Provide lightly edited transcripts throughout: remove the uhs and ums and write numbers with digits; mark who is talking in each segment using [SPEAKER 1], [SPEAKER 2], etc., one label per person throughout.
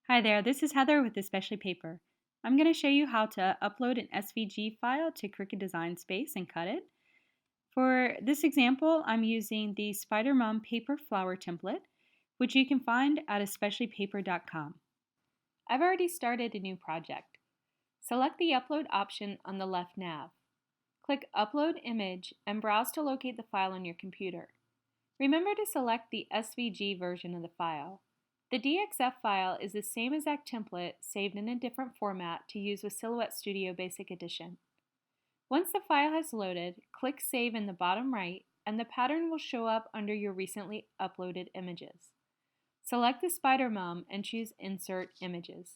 [SPEAKER 1] Hi there, this is Heather with Especially Paper. I'm going to show you how to upload an SVG file to Cricut Design Space and cut it. For this example, I'm using the Spider Mom paper flower template, which you can find at especiallypaper.com. I've already started a new project. Select the Upload option on the left nav. Click Upload Image and browse to locate the file on your computer. Remember to select the SVG version of the file. The DXF file is the same exact template saved in a different format to use with Silhouette Studio Basic Edition. Once the file has loaded, click Save in the bottom right and the pattern will show up under your recently uploaded images. Select the Spider Mom and choose Insert Images.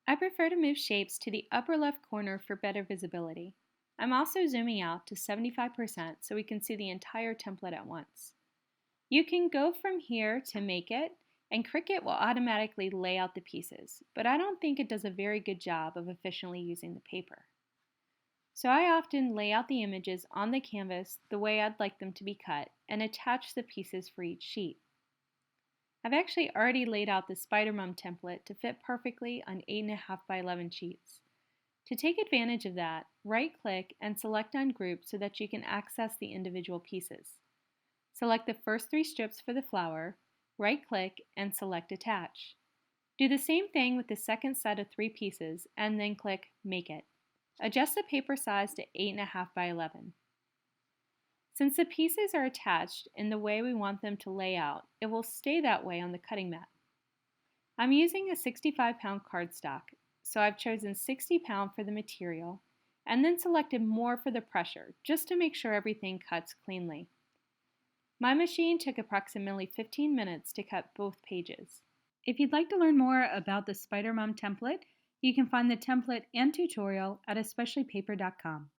[SPEAKER 1] I prefer to move shapes to the upper left corner for better visibility. I'm also zooming out to 75% so we can see the entire template at once. You can go from here to Make It, and Cricut will automatically lay out the pieces, but I don't think it does a very good job of efficiently using the paper. So I often lay out the images on the canvas the way I'd like them to be cut and attach the pieces for each sheet. I've actually already laid out the Spider Mom template to fit perfectly on 8.5 by 11 sheets. To take advantage of that, right-click and select on Group so that you can access the individual pieces. Select the first 3 strips for the flower, right-click, and select Attach. Do the same thing with the second set of 3 pieces, and then click Make It. Adjust the paper size to 8.5 by 11. Since the pieces are attached in the way we want them to lay out, it will stay that way on the cutting mat. I'm using a 65-pound cardstock, so I've chosen 60 pound for the material, and then selected more for the pressure, just to make sure everything cuts cleanly. My machine took approximately 15 minutes to cut both pages. If you'd like to learn more about the Spider Mom template, you can find the template and tutorial at especiallypaper.com.